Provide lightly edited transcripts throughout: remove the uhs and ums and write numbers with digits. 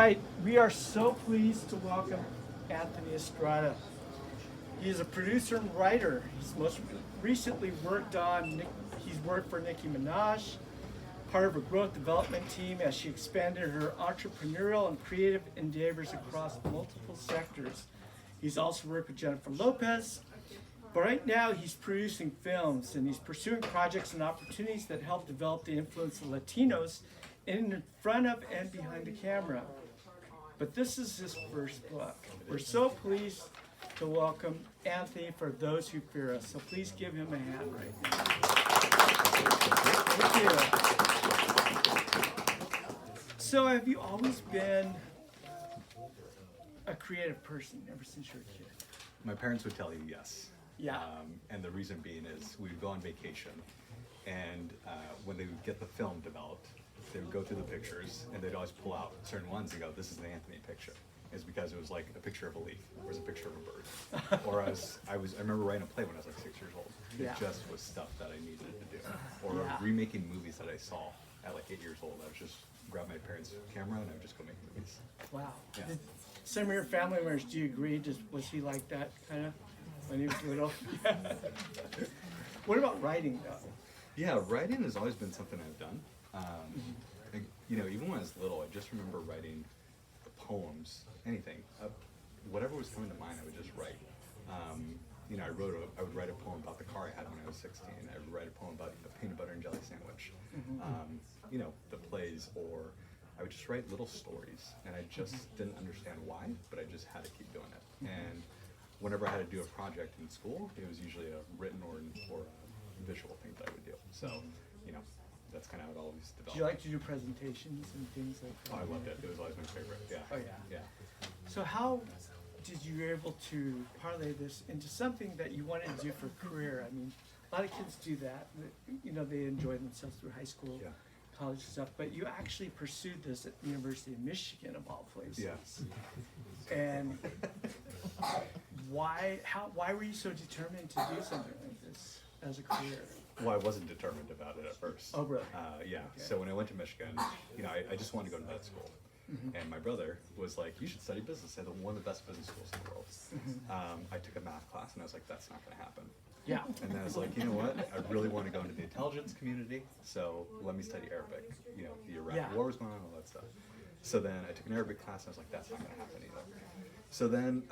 right, we are so pleased to welcome Anthony Estrada. He is a producer and writer. He's most recently he's worked for Nicki Minaj, part of her growth development team as she expanded her entrepreneurial and creative endeavors across multiple sectors. He's also worked with Jennifer Lopez, but right now he's producing films and he's pursuing projects and opportunities that help develop the influence of Latinos in front of and behind the camera. But this is his first book. We're so pleased to welcome Anthony for Those Who Fear Us. So please give him a hand right now. Thank you. So have you always been a creative person ever since you were a kid? My parents would tell you yes. Yeah. And the reason being is we would go on vacation, and when they would get the film developed, they would go through the pictures, and they'd always pull out certain ones and go, "This is the Anthony picture." It's because it was like a picture of a leaf, or it was a picture of a bird. Or I remember writing a play when I was like 6 years old. It Yeah. just was stuff that I needed to do. Or Yeah. remaking movies that I saw at like 8 years old. I would just grab my parents' camera and I would just go make movies. Wow. Yeah. Did some of your family members, do you agree? Was he like that kind of when he was little? Yeah. What about writing though? Yeah, writing has always been something I've done. Even when I was little, I just remember writing the poems, anything, whatever was coming to mind, I would just write. I would write a poem about the car I had when I was 16. I would write a poem about a peanut butter and jelly sandwich. The plays, or I would just write little stories, and I just didn't understand why, but I just had to keep doing it. And whenever I had to do a project in school, it was usually a written or a visual thing that I would do. So, that's kind of how it always developed. Did you like to do presentations and things like that? Oh, I loved it. It was always my favorite. Yeah. Oh yeah. Yeah. So how did you able to parlay this into something that you wanted to do for a career? I mean, a lot of kids do that. They enjoy themselves through high school, Yeah. college stuff. But you actually pursued this at the University of Michigan, of all places. Yeah. And why were you so determined to do something like this as a career? Well, I wasn't determined about it at first. Oh, really? Yeah. Okay. So when I went to Michigan, I just wanted to go to med school. And my brother was like, "You should study business at one of the best business schools in the world." I took a math class, and I was like, "That's not going to happen." Yeah. And then I was like, "You know what? I really want to go into the intelligence community, so let me study Arabic." The Iraq Yeah. War was going on, all that stuff. So then I took an Arabic class, and I was like, "That's not going to happen either." So then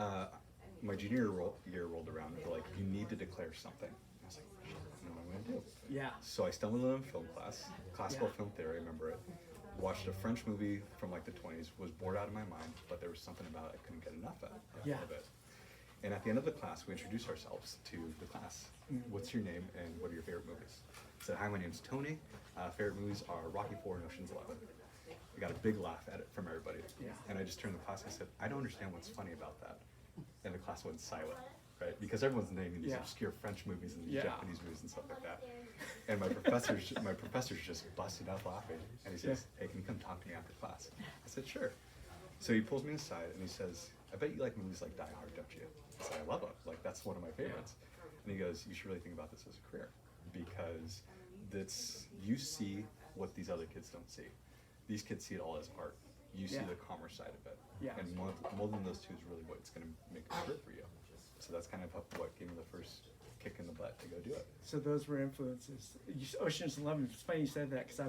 my junior year rolled around, and they're like, "You need to declare something." I was like, "I don't know what I'm going to do." Yeah. So I stumbled on film class, classical Yeah. film theory, I remember it. Watched a French movie from like the 20s, was bored out of my mind, but there was something about it I couldn't get enough of it. And at the end of the class, we introduced ourselves to the class. What's your name and what are your favorite movies? I said, "Hi, my name's Tony. Favorite movies are Rocky IV and Ocean's 11. We got a big laugh at it from everybody. Yeah. And I just turned to the class and I said, "I don't understand what's funny about that." And the class went silent, right? Because everyone's naming these Yeah. obscure French movies and Yeah. Japanese movies and stuff like that. And my professor's just busted out laughing, and he says, "Hey, can you come talk to me after class?" I said, "Sure." So he pulls me aside and he says, "I bet you like movies like Die Hard, don't you?" I said, "I love them. Like, that's one of my favorites." And he goes, "You should really think about this as a career, because you see what these other kids don't see. These kids see it all as art. You see Yeah. the commerce side of it. Yeah. And more than those two is really what's going to make a career for you." So that's kind of what gave me the first kick in the butt to go do it. So those were influences. Ocean's 11. It's funny you said that because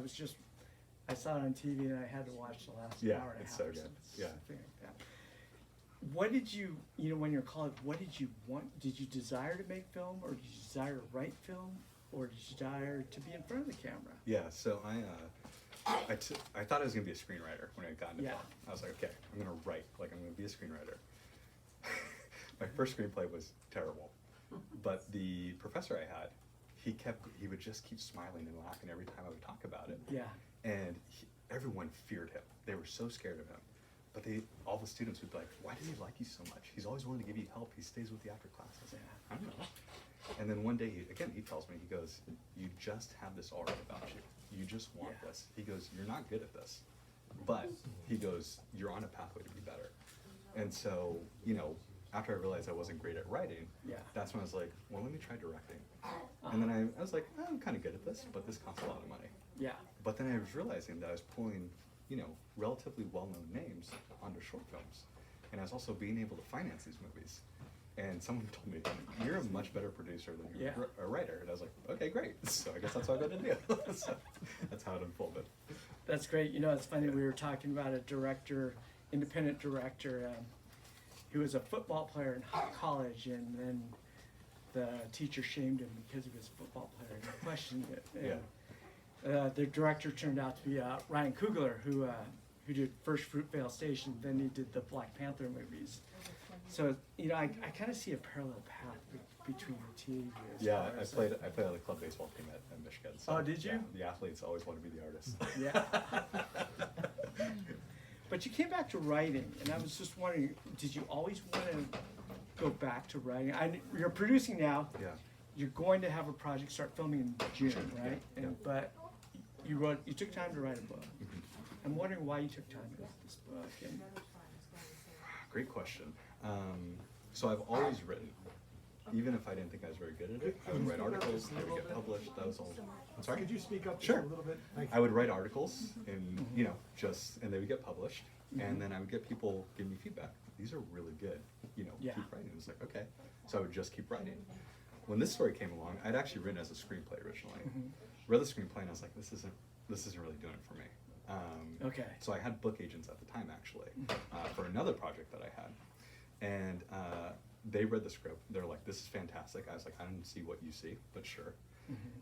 I saw it on TV and I had to watch the last Yeah, hour and a it's half. so or good. something, Yeah. something like that. What did you when you're in college? What did you want? Did you desire to make film, or did you desire to write film, or did you desire to be in front of the camera? Yeah, so I thought I was going to be a screenwriter when I got into Yeah. film. I was like, okay, I'm going to write, I'm going to be a screenwriter. My first screenplay was terrible, but the professor I had, he would just keep smiling and laughing every time I would talk about it. Yeah. And everyone feared him. They were so scared of him. But all the students would be like, "Why does he like you so much? He's always willing to give you help. He stays with you after class." I was like, "I don't know." And then one day, he tells me, he goes, "You just have this aura about you. You just want Yeah. this." He goes, "You're not good at this." But he goes, "You're on a pathway to be better." And so, after I realized I wasn't great at writing, Yeah. that's when I was like, well, let me try directing. And then I was like, I'm kind of good at this, but this costs a lot of money. Yeah. But then I was realizing that I was pulling, relatively well-known names short films, and I was also being able to finance these movies. And someone told me, you're a much better producer than you're a writer. And I was like, okay, great. So I guess that's what I'm going to do. So that's how it unfolded. That's great. You know, it's funny, we were talking about a director, independent director, who was a football player in college, and then the teacher shamed him because he was a football player and questioned it. And, the director turned out to be Ryan Coogler, who did First Fruitvale Station, then he did the Black Panther movies. So, you know, I kind of see a parallel path between the two of you. Yeah, I played on the club baseball team at Michigan. So, oh, did you? Yeah, the athletes always want to be the artists. Yeah. But you came back to writing, and I was just wondering, did you always want to go back to writing? You're producing now. Yeah. You're going to have a project start filming in June, right? Yeah. But you took time to write a book. I'm wondering why you took time to write this book. And Great question. So I've always written, even if I didn't think I was very good at it. I would write articles, they would get published. That was all. I'm sorry. Could you speak up just Sure. a little bit? Thank you. I would write articles, and and they would get published, and then I would get people give me feedback. These are really good. Yeah. Keep writing. It was like, okay, so I would just keep writing. When this story came along, I'd actually written as a screenplay originally. Read the screenplay, and I was like, this isn't really doing it for me. Okay. So I had book agents at the time, actually, for another project that I had, and they read the script. They're like, this is fantastic. I was like, I don't see what you see, but sure.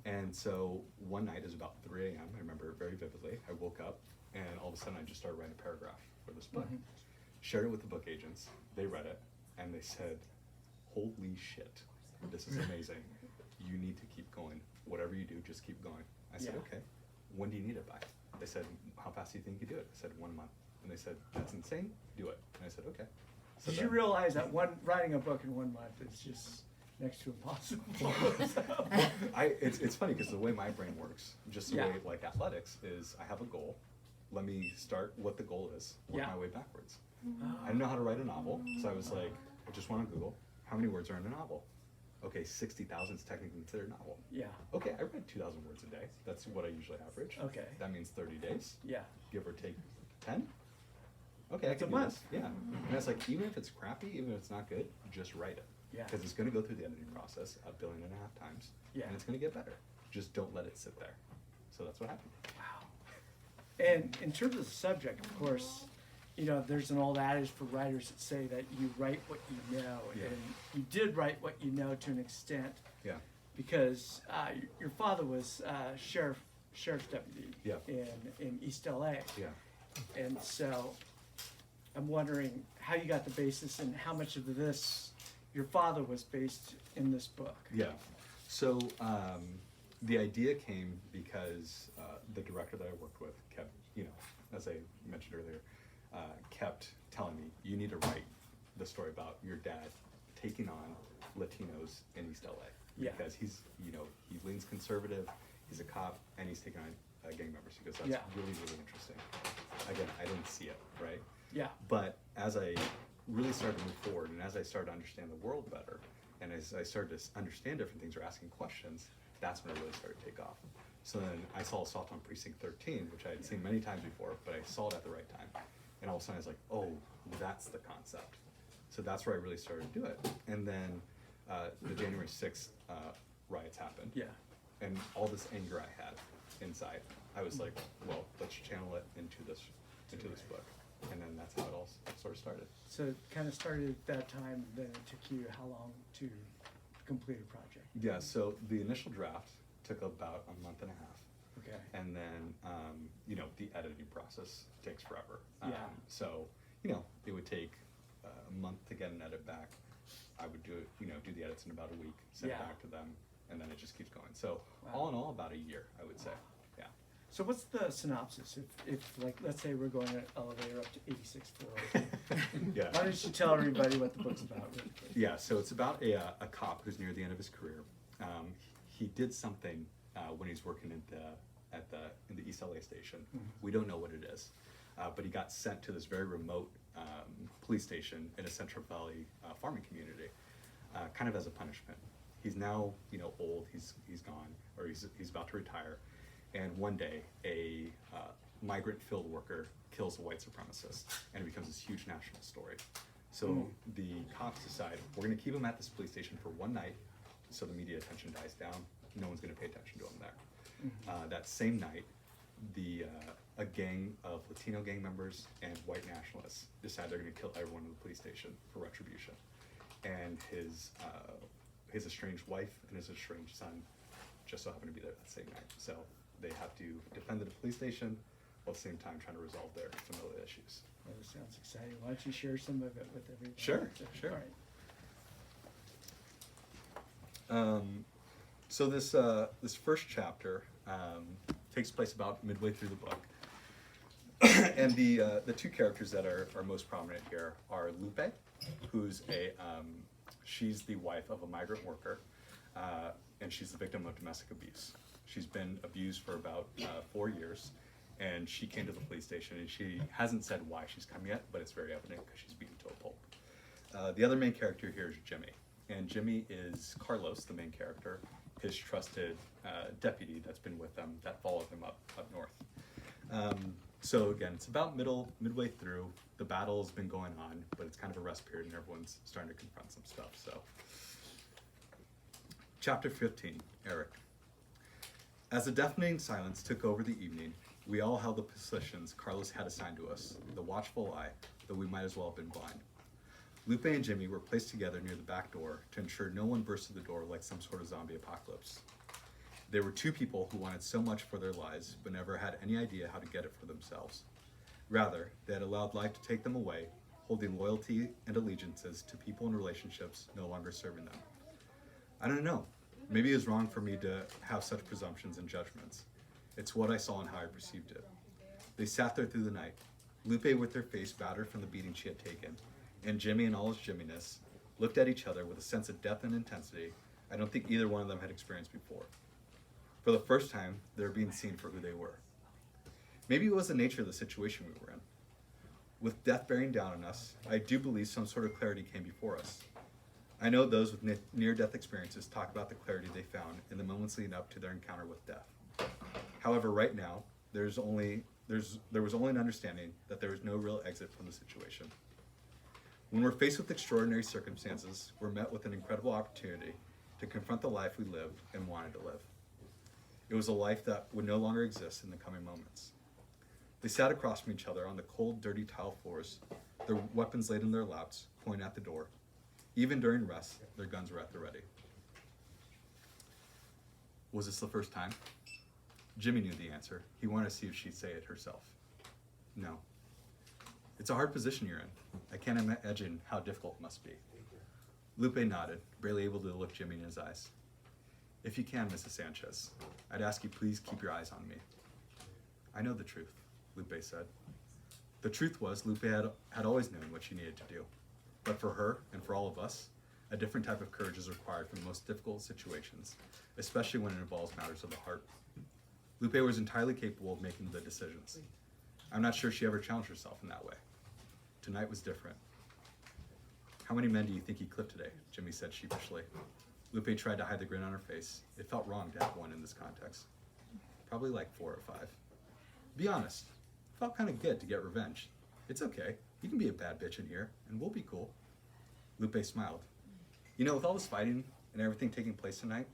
And so one night, it was about 3 a.m. I remember it very vividly. I woke up, and all of a sudden, I just started writing a paragraph for this book. Shared it with the book agents. They read it, and they said, holy shit, this is amazing. You need to keep going. Whatever you do, just keep going. I said, Yeah. okay. When do you need it by? They said, how fast do you think you do it? I said, 1 month. And they said, that's insane. Do it. And I said, okay. So did you then- realize that writing a book in 1 month is just next to impossible? It's funny because the way my brain works, just the Yeah. way like athletics is, I have a goal. Let me start what the goal is. Work Yeah. my way backwards. I didn't know how to write a novel, so I was like, I just went on Google. How many words are in a novel? Okay, 60,000 is technically considered a novel. Yeah. Okay, I read 2,000 words a day. That's what I usually average. Okay. That means 30 days. Yeah. Give or take 10. Okay, That's I a can do month. this. Yeah. And it's like, even if it's crappy, even if it's not good, just write it. Yeah. Because it's going to go through the editing process 1.5 billion times. Yeah. And it's going to get better. Just don't let it sit there. So that's what happened. Wow. And in terms of the subject, of course, you know, there's an old adage for writers that say that you write what you know, Yeah. and you did write what you know to an extent, Yeah. because your father was sheriff's deputy Yeah. in East LA, Yeah. and so I'm wondering how you got the basis and how much of this your father was based in this book. Yeah. So the idea came because the director that I worked with kept, as I mentioned earlier, kept telling me, you need to write the story about your dad taking on Latinos in East LA. Yeah. Because he's, he leans conservative, he's a cop, and he's taking on gang members. He goes, that's Yeah. really, really interesting. Again, I didn't see it, right? Yeah. But as I really started to move forward, and as I started to understand the world better, and as I started to understand different things or asking questions, that's when it really started to take off. So then I saw Assault on Precinct 13, which I had seen many times before, but I saw it at the right time. And all of a sudden I was like, oh, that's the concept. So that's where I really started to do it. And then the January 6th riots happened. Yeah. And all this anger I had inside, I was like, well, let's channel it into this book. And then that's how it all sort of started. So it kind of started at that time, then it took you how long to complete a project? Yeah, so the initial draft took about 1.5 months. Okay. And then, the editing process takes forever. Yeah. So, it would take a month to get an edit back. I would do the edits in about a week, send it Yeah. back to them, and then it just keeps going. So Wow. all in all, about a year, I would say. Yeah. So what's the synopsis? If like, let's say we're going an elevator up to 86th floor. Yeah. Why don't you tell everybody what the book's about really quick? Yeah, so it's about a cop who's near the end of his career. He did something when he's working in the East LA station. We don't know what it is, but he got sent to this very remote police station in a Central Valley farming community, kind of as a punishment. He's now old. He's gone, or he's about to retire, and one day a migrant field worker kills a white supremacist, and it becomes this huge national story. So the cops decide, we're going to keep him at this police station for one night so the media attention dies down. No one's going to pay attention to him there. That same night, a gang of Latino gang members and white nationalists decide they're going to kill everyone in the police station for retribution. And his estranged wife and his estranged son just so happen to be there that same night. So they have to defend the police station while at the same time trying to resolve their familial issues. Well, this sounds exciting. Why don't you share some of it with everyone? Sure, sure. All right. So this first chapter takes place about midway through the book. And the two characters that are most prominent here are Lupe, who's she's the wife of a migrant worker, and she's the victim of domestic abuse. She's been abused for about 4 years, and she came to the police station, and she hasn't said why she's come yet, but it's very evident because she's beaten to a pulp. The other main character here is Jimmy, and Jimmy is Carlos, the main character, his trusted deputy that's been with them, that followed him up north. So again, it's about midway through. The battle has been going on, but it's kind of a rest period and everyone's starting to confront some stuff. So, Chapter 15, Eric. As a deafening silence took over the evening, we all held the positions Carlos had assigned to us, the watchful eye, though we might as well have been blind. Lupe and Jimmy were placed together near the back door to ensure no one burst through the door like some sort of zombie apocalypse. There were two people who wanted so much for their lives, but never had any idea how to get it for themselves. Rather, they had allowed life to take them away, holding loyalty and allegiances to people and relationships no longer serving them. I don't know. Maybe it was wrong for me to have such presumptions and judgments. It's what I saw and how I perceived it. They sat there through the night, Lupe with her face battered from the beating she had taken, and Jimmy in all his Jimminess looked at each other with a sense of depth and intensity I don't think either one of them had experienced before. For the first time, they were being seen for who they were. Maybe it was the nature of the situation we were in. With death bearing down on us, I do believe some sort of clarity came before us. I know those with near-death experiences talk about the clarity they found in the moments leading up to their encounter with death. However, right now, there was only an understanding that there was no real exit from the situation. When we're faced with extraordinary circumstances, we're met with an incredible opportunity to confront the life we lived and wanted to live. It was a life that would no longer exist in the coming moments. They sat across from each other on the cold, dirty tile floors, their weapons laid in their laps, pointing at the door. Even during rest, their guns were at the ready. Was this the first time? Jimmy knew the answer. He wanted to see if she'd say it herself. No. It's a hard position you're in. I can't imagine how difficult it must be. Lupe nodded, barely able to look Jimmy in his eyes. If you can, Mrs. Sanchez, I'd ask you please keep your eyes on me. I know the truth, Lupe said. The truth was Lupe had always known what she needed to do. But for her, and for all of us, a different type of courage is required for the most difficult situations, especially when it involves matters of the heart. Lupe was entirely capable of making the decisions. I'm not sure she ever challenged herself in that way. Tonight was different. How many men do you think he clipped today? Jimmy said sheepishly. Lupe tried to hide the grin on her face. It felt wrong to have one in this context. Probably like 4 or 5. Be honest. It felt kind of good to get revenge. It's okay. You can be a bad bitch in here, and we'll be cool. Lupe smiled. You know, with all this fighting and everything taking place tonight,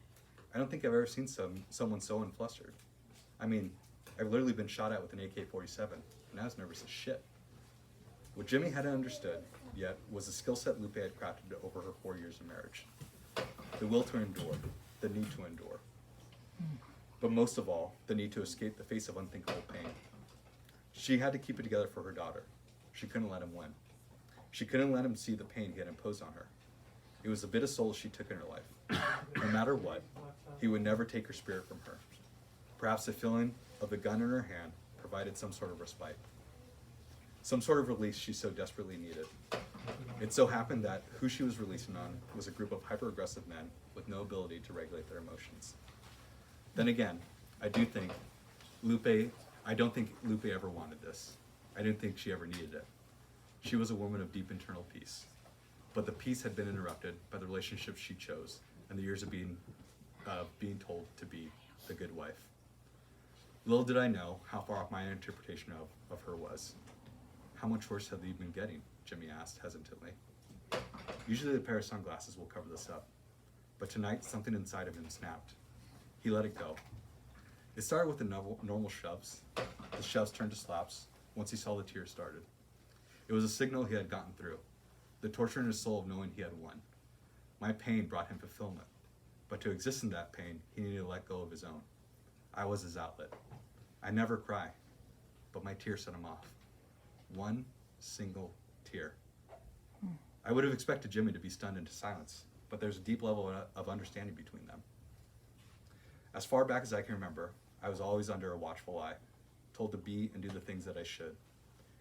I don't think I've ever seen someone so unflustered. I mean, I've literally been shot at with an AK-47, and I was nervous as shit. What Jimmy hadn't understood yet was the skill set Lupe had crafted over her 4 years of marriage. The will to endure, the need to endure. But most of all, the need to escape the face of unthinkable pain. She had to keep it together for her daughter. She couldn't let him win. She couldn't let him see the pain he had imposed on her. It was a bit of solace she took in her life. No matter what, he would never take her spirit from her. Perhaps the feeling of the gun in her hand provided some sort of respite. Some sort of release she so desperately needed. It so happened that who she was releasing on was a group of hyper-aggressive men with no ability to regulate their emotions. Then again, I don't think Lupe ever wanted this. I didn't think she ever needed it. She was a woman of deep internal peace. But the peace had been interrupted by the relationship she chose and the years of being told to be the good wife. Little did I know how far off my interpretation of her was. How much worse have you been getting? Jimmy asked hesitantly. Usually a pair of sunglasses will cover this up, but tonight something inside of him snapped. He let it go. It started with the normal shoves. The shoves turned to slaps once he saw the tears started. It was a signal he had gotten through, the torture in his soul of knowing he had won. My pain brought him fulfillment, but to exist in that pain, he needed to let go of his own. I was his outlet. I never cry, but my tears set him off. One single tear. I would have expected Jimmy to be stunned into silence, but there's a deep level of understanding between them. As far back as I can remember, I was always under a watchful eye, told to be and do the things that I should.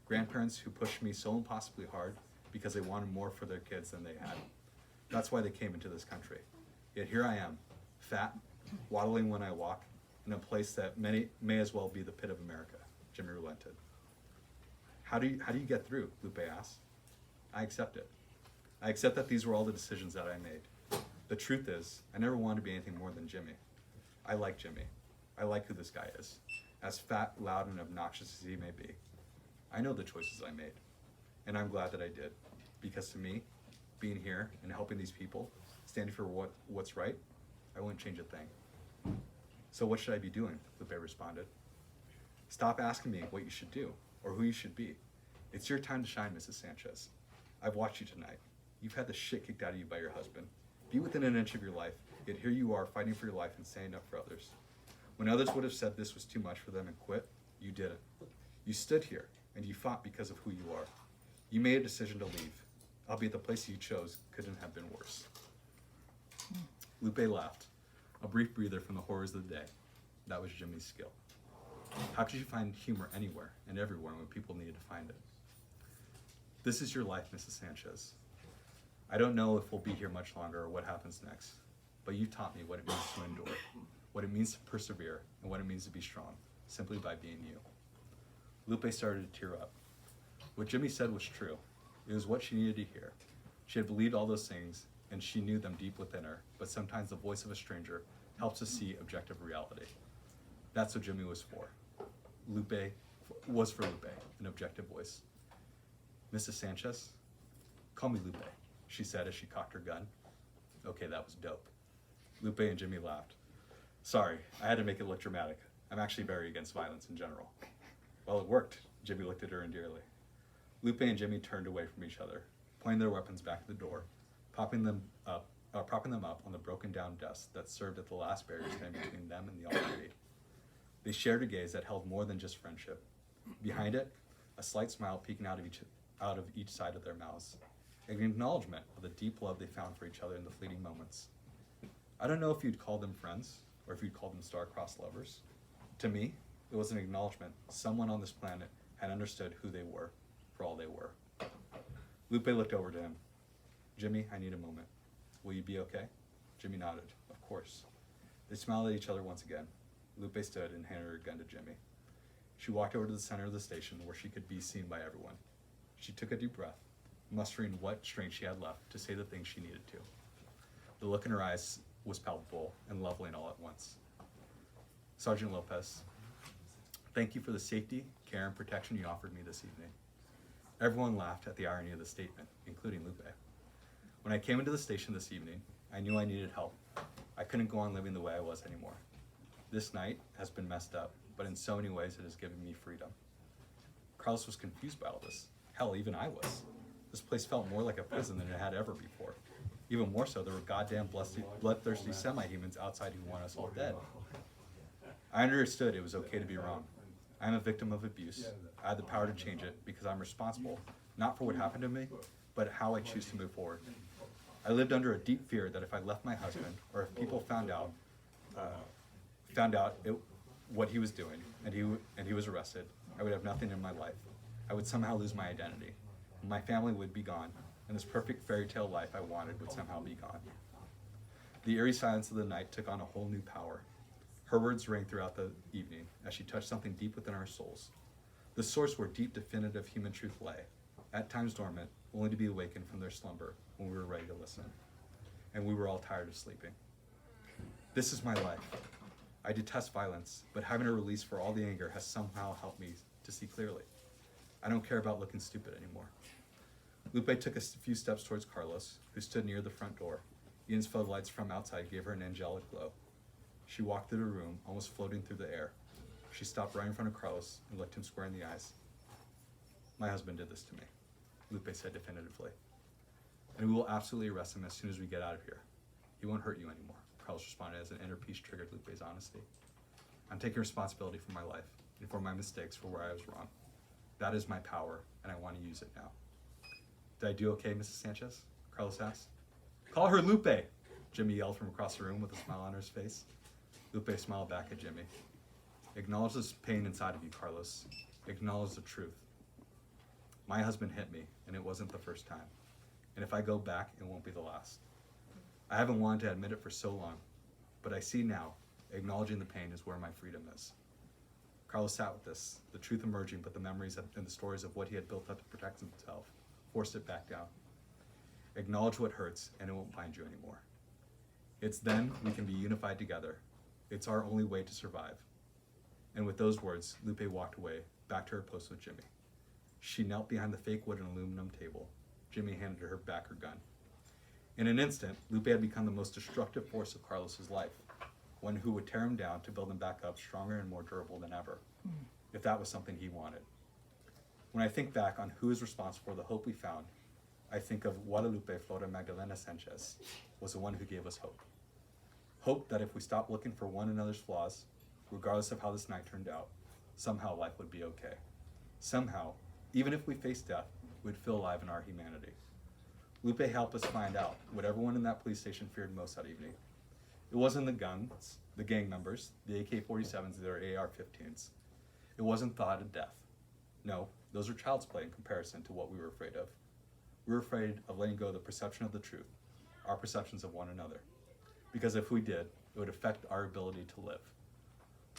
Grandparents who pushed me so impossibly hard because they wanted more for their kids than they had. That's why they came into this country. Yet here I am, fat, waddling when I walk, in a place that may as well be the pit of America. Jimmy relented. How do you get through? Lupe asked. I accept it. I accept that these were all the decisions that I made. The truth is, I never wanted to be anything more than Jimmy. I like Jimmy. I like who this guy is, as fat, loud, and obnoxious as he may be. I know the choices I made, and I'm glad that I did, because to me, being here and helping these people, standing for what's right, I wouldn't change a thing. So what should I be doing? Lupe responded. Stop asking me what you should do, or who you should be. It's your time to shine, Mrs. Sanchez. I've watched you tonight. You've had the shit kicked out of you by your husband. Be within an inch of your life, yet here you are fighting for your life and standing up for others. When others would have said this was too much for them and quit, you didn't. You stood here, and you fought because of who you are. You made a decision to leave, albeit the place you chose couldn't have been worse. Lupe laughed, a brief breather from the horrors of the day. That was Jimmy's skill. How could you find humor anywhere and everywhere when people needed to find it? This is your life, Mrs. Sanchez. I don't know if we'll be here much longer or what happens next, but you taught me what it means to endure, what it means to persevere, and what it means to be strong, simply by being you. Lupe started to tear up. What Jimmy said was true. It was what she needed to hear. She had believed all those things, and she knew them deep within her, but sometimes the voice of a stranger helps us see objective reality. That's what Jimmy was for. Lupe was for Lupe, an objective voice. Mrs. Sanchez, call me Lupe, she said as she cocked her gun. Okay, that was dope. Lupe and Jimmy laughed. Sorry, I had to make it look dramatic. I'm actually very against violence in general. Well, it worked. Jimmy looked at her endearly. Lupe and Jimmy turned away from each other, pointing their weapons back at the door, propping them up on the broken down desk that served as the last barrier standing between them and the Almighty. They shared a gaze that held more than just friendship. Behind it, a slight smile peeking out of each side of their mouths, an acknowledgement of the deep love they found for each other in the fleeting moments. I don't know if you'd call them friends, or if you'd call them star-crossed lovers. To me, it was an acknowledgement someone on this planet had understood who they were, for all they were. Lupe looked over to him. Jimmy, I need a moment. Will you be okay? Jimmy nodded. Of course. They smiled at each other once again. Lupe stood and handed her gun to Jimmy. She walked over to the center of the station where she could be seen by everyone. She took a deep breath, mustering what strength she had left to say the things she needed to. The look in her eyes was palpable and leveling all at once. Sergeant Lopez, thank you for the safety, care, and protection you offered me this evening. Everyone laughed at the irony of the statement, including Lupe. When I came into the station this evening, I knew I needed help. I couldn't go on living the way I was anymore. This night has been messed up, but in so many ways it has given me freedom. Carlos was confused by all this. Hell, even I was. This place felt more like a prison than it had ever before. Even more so, there were goddamn bloodthirsty semi-humans outside who want us all dead. I understood it was okay to be wrong. I am a victim of abuse. I had the power to change it because I'm responsible, not for what happened to me, but how I choose to move forward. I lived under a deep fear that if I left my husband, or if people found out what he was doing, and he was arrested, I would have nothing in my life. I would somehow lose my identity. My family would be gone, and this perfect fairy tale life I wanted would somehow be gone. The eerie silence of the night took on a whole new power. Her words rang throughout the evening as she touched something deep within our souls. The source where deep, definitive human truth lay, at times dormant, only to be awakened from their slumber when we were ready to listen. And we were all tired of sleeping. This is my life. I detest violence, but having a release for all the anger has somehow helped me to see clearly. I don't care about looking stupid anymore. Lupe took a few steps towards Carlos, who stood near the front door. Ian's floodlights from outside gave her an angelic glow. She walked through the room, almost floating through the air. She stopped right in front of Carlos and looked him square in the eyes. My husband did this to me, Lupe said definitively. And we will absolutely arrest him as soon as we get out of here. He won't hurt you anymore, Carlos responded as an inner peace triggered Lupe's honesty. I'm taking responsibility for my life and for my mistakes, for where I was wrong. That is my power, and I want to use it now. Did I do okay, Mrs. Sanchez? Carlos asked. Call her Lupe, Jimmy yelled from across the room with a smile on his face. Lupe smiled back at Jimmy. Acknowledge this pain inside of you, Carlos. Acknowledge the truth. My husband hit me, and it wasn't the first time. And if I go back, it won't be the last. I haven't wanted to admit it for so long, but I see now, acknowledging the pain is where my freedom is. Carlos sat with this, the truth emerging, but the memories and the stories of what he had built up to protect himself forced it back down. Acknowledge what hurts, and it won't bind you anymore. It's then we can be unified together. It's our only way to survive. And with those words, Lupe walked away, back to her post with Jimmy. She knelt behind the fake wood and aluminum table. Jimmy handed her back her gun. In an instant, Lupe had become the most destructive force of Carlos's life, one who would tear him down to build him back up stronger and more durable than ever, if that was something he wanted. When I think back on who is responsible for the hope we found, I think of Guadalupe Flora Magdalena Sanchez was the one who gave us hope. Hope that if we stopped looking for one another's flaws, regardless of how this night turned out, somehow life would be okay. Somehow, even if we faced death, we'd feel alive in our humanity. Lupe helped us find out what everyone in that police station feared most that evening. It wasn't the guns, the gang members, the AK-47s, or AR-15s. It wasn't thought of death. No, those were child's play in comparison to what we were afraid of. We were afraid of letting go of the perception of the truth, our perceptions of one another. Because if we did, it would affect our ability to live.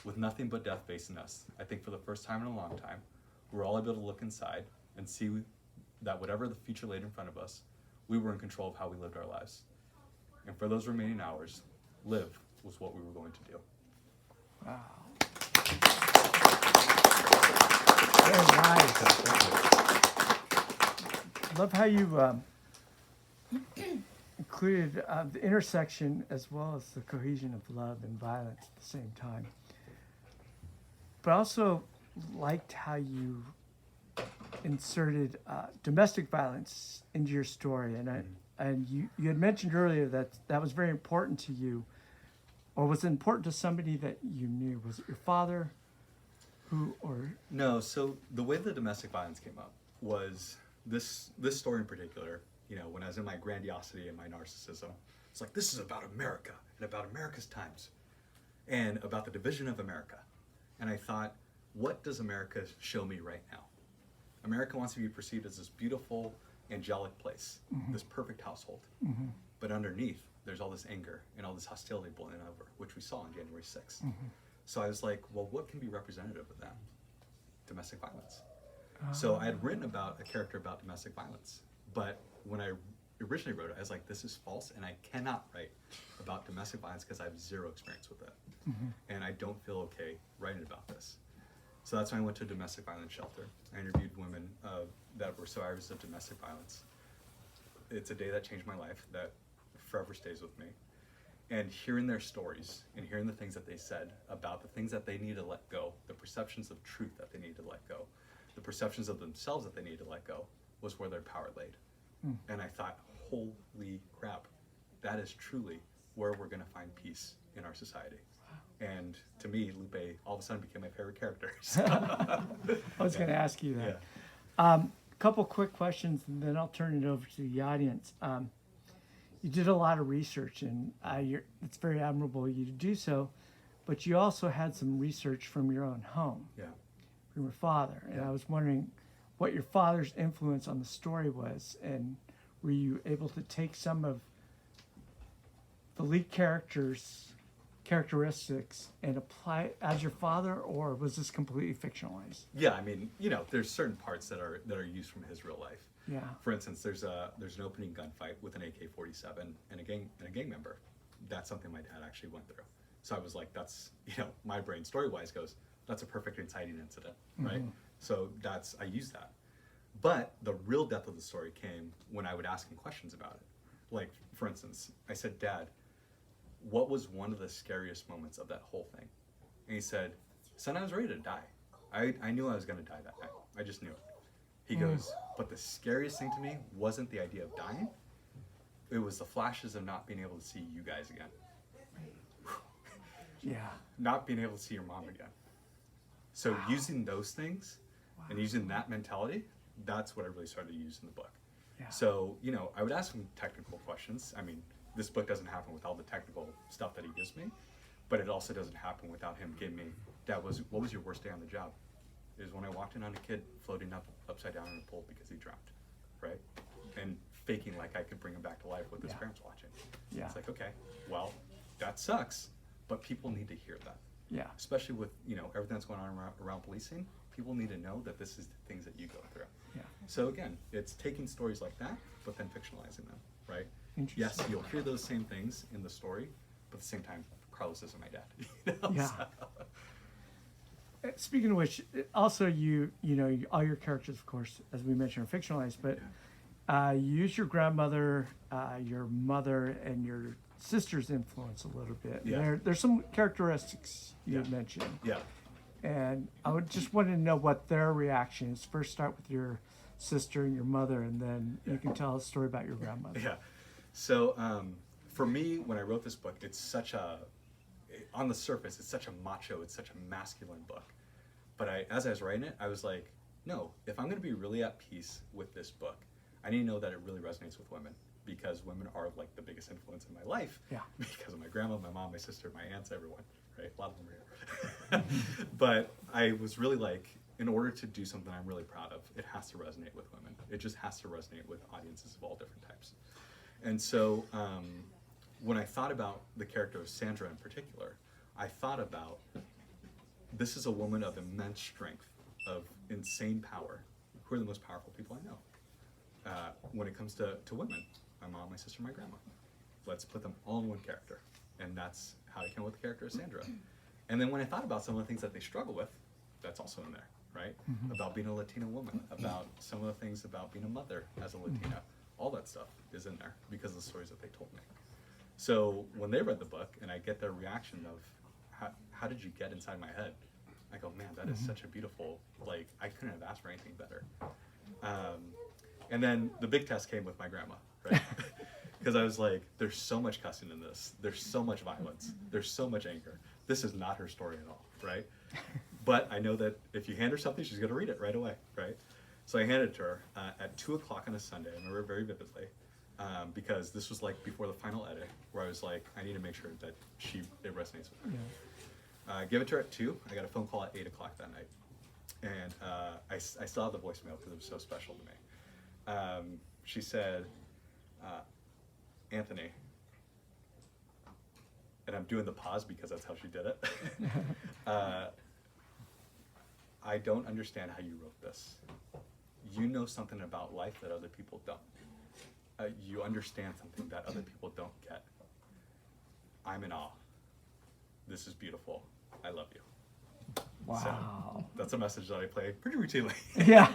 With nothing but death facing us, I think for the first time in a long time, we're all able to look inside and see that whatever the future laid in front of us, we were in control of how we lived our lives. And for those remaining hours, live was what we were going to do. Wow. Very nice. Love how you included the intersection as well as the cohesion of love and violence at the same time. But also liked how you inserted domestic violence into your story, and you had mentioned earlier that that was very important to you, or was it important to somebody that you knew? Was it your father, who, or? No, so the way the domestic violence came up was this story in particular. You know, when I was in my grandiosity and my narcissism, it's like, this is about America and about America's times and about the division of America. And I thought, what does America show me right now? America wants to be perceived as this beautiful, angelic place, this perfect household. But underneath, there's all this anger and all this hostility boiling over, which we saw on January 6th. So I was like, well, what can be representative of that? Domestic violence. So I had written about a character about domestic violence, but when I originally wrote it, I was like, this is false, and I cannot write about domestic violence because I have zero experience with it. And I don't feel okay writing about this. So that's when I went to a domestic violence shelter. I interviewed women that were survivors of domestic violence. It's a day that changed my life, that forever stays with me. And hearing their stories and hearing the things that they said about the things that they need to let go, the perceptions of truth that they need to let go, the perceptions of themselves that they need to let go, was where their power laid. And I thought, holy crap, that is truly where we're going to find peace in our society. And to me, Lupe all of a sudden became my favorite character. So. I was going to ask you that. Yeah. Couple quick questions, and then I'll turn it over to the audience. You did a lot of research, and it's very admirable you to do so, but you also had some research from your own home, from your father. And I was wondering what your father's influence on the story was, and were you able to take some of the lead characteristics and apply it as your father, or was this completely fictionalized? Yeah, I mean, you know, there's certain parts that are used from his real life. Yeah. For instance, there's an opening gunfight with an AK-47 and a gang member. That's something my dad actually went through. So I was like, that's, you know, my brain story-wise goes, that's a perfect inciting incident, right? So I used that. But the real depth of the story came when I would ask him questions about it. Like, for instance, I said, Dad, what was one of the scariest moments of that whole thing? And he said, son, I was ready to die. I knew I was going to die that night. I just knew it. He goes, but the scariest thing to me wasn't the idea of dying. It was the flashes of not being able to see you guys again. Yeah. Not being able to see your mom again. So using those things and using that mentality, that's what I really started to use in the book. Yeah. So, I would ask him technical questions. I mean, this book doesn't happen with all the technical stuff that he gives me, but it also doesn't happen without him giving me, Dad, what was your worst day on the job? It was when I walked in on a kid floating upside down in a pool because he drowned, right? And faking like I could bring him back to life with his parents watching. Yeah. It's like, okay, well, that sucks, but people need to hear that. Yeah. Especially with, everything that's going on around policing, people need to know that this is the things that you go through. Yeah. So again, it's taking stories like that, but then fictionalizing them, right? Interesting. Yes, you'll hear those same things in the story, but at the same time, Carlos isn't my dad. Yeah. So- Speaking of which, also all your characters, of course, as we mentioned, are fictionalized, but you use your grandmother, your mother, and your sister's influence a little bit. Yeah. There's some characteristics you had Yeah. mentioned, Yeah. and I would just wanted to know what their reaction is. First, start with your sister and your mother, and then you can tell a story about your grandmother. Yeah. So for me, when I wrote this book, it's on the surface, it's such a macho, it's such a masculine book. But as I was writing it, I was like, no, if I'm going to be really at peace with this book, I need to know that it really resonates with women, because women are like the biggest influence in my life. Yeah. Because of my grandma, my mom, my sister, my aunts, everyone, right? A lot of them are here. But I was really like, in order to do something I'm really proud of, it has to resonate with women. It just has to resonate with audiences of all different types. And so when I thought about the character of Sandra in particular, I thought about, this is a woman of immense strength, of insane power. Who are the most powerful people I know? When it comes to women, my mom, my sister, my grandma. Let's put them all in one character. And that's how I came up with the character of Sandra. And then when I thought about some of the things that they struggle with, that's also in there, right? About being a Latina woman, about some of the things about being a mother as a Latina. All that stuff is in there because of the stories that they told me. So when they read the book and I get their reaction of, how did you get inside my head? I go, man, that is such a beautiful, I couldn't have asked for anything better. And then the big test came with my grandma, right? Because I was like, there's so much cussing in this. There's so much violence. There's so much anger. This is not her story at all, right? But I know that if you hand her something, she's going to read it right away, right? So I handed it to her at 2 o'clock on a Sunday. I remember it very vividly. Because this was like before the final edit, where I was like, I need to make sure that it resonates with her. Yeah. Give it to her at 2. I got a phone call at 8 o'clock that night. And I still have the voicemail because it was so special to me. She said, Anthony, and I'm doing the pause because that's how she did it. I don't understand how you wrote this. You know something about life that other people don't. You understand something that other people don't get. I'm in awe. This is beautiful. I love you. Wow. So that's a message that I play pretty routinely. Yeah.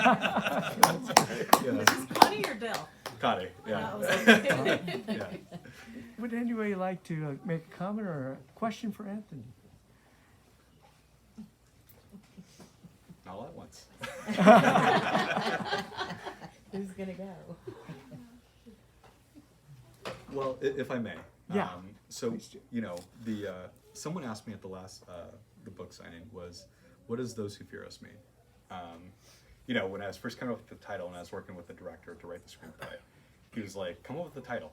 Yeah. Connie or Dell? Connie, yeah. Oh, okay. Yeah. Would anybody like to make a comment or a question for Anthony? Not all at once. Who's gonna go? Well, if I may. Yeah. So, Please do. someone asked me at the last, the book signing was, what does Those Who Fear Us mean? When I was first coming up with the title and I was working with the director to write the screenplay, he was like, come up with a title.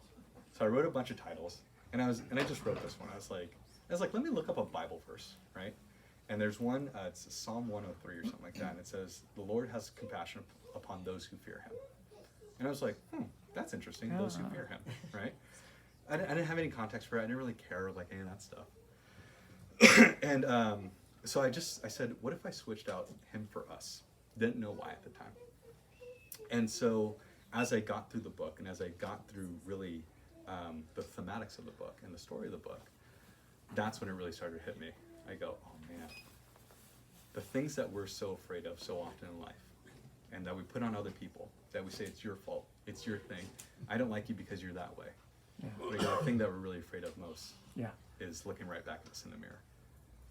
So I wrote a bunch of titles and I just wrote this one. I was like, let me look up a Bible verse, right? And there's one, it's Psalm 103 or something like that, and it says, the Lord has compassion upon those who fear him. And I was like, that's interesting, those who fear him, right? I didn't have any context for it. I didn't really care any of that stuff. And so I said, what if I switched out him for us? Didn't know why at the time. And so as I got through the book and as I got through really the thematics of the book and the story of the book, that's when it really started to hit me. I go, oh man, the things that we're so afraid of so often in life, and that we put on other people, that we say it's your fault, it's your thing. I don't like you because you're that way. But the thing that we're really afraid of most Yeah. is looking right back at us in the mirror.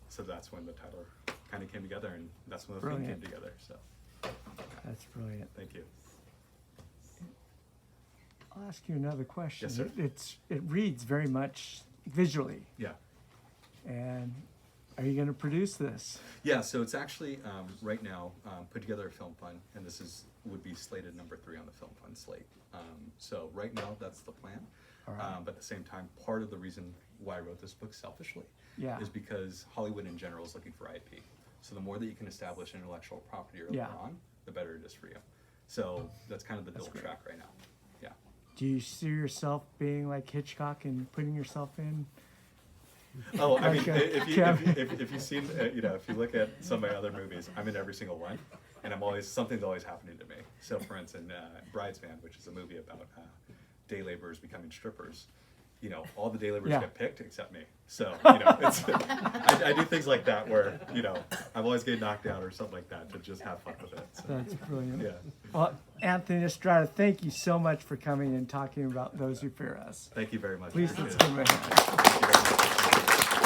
So that's when the title kind of came together, and that's when the theme Brilliant. came together. So That's brilliant. thank you. I'll ask you another question. Yes, sir. It reads very much visually. Yeah. And are you going to produce this? Yeah, so it's actually right now put together a film fund, and this would be slated number 3 on the film fund slate. So right now that's the plan. All right. But at the same time, part of the reason why I wrote this book selfishly Yeah. is because Hollywood in general is looking for IP. So the more that you can establish intellectual property earlier Yeah. on, the better it is for you. So that's kind of the dual great. track right now. Yeah. Do you see yourself being like Hitchcock and putting yourself in? Oh, I mean, Okay. if you've seen, if you look at some of my other movies, I'm in every single one, and something's always happening to me. So, for instance, Bridesman, which is a movie about day laborers becoming strippers, all the day laborers Yeah. get picked except me. So, it's, I do things like that where, I'm always getting knocked out or something like that to just have fun with it. So, That's brilliant. yeah. Well, Anthony Estrada, thank you so much for coming and talking about Those Who Fear Us. Thank you very much. Please Appreciate let's give him a hand. it. Thank you very much.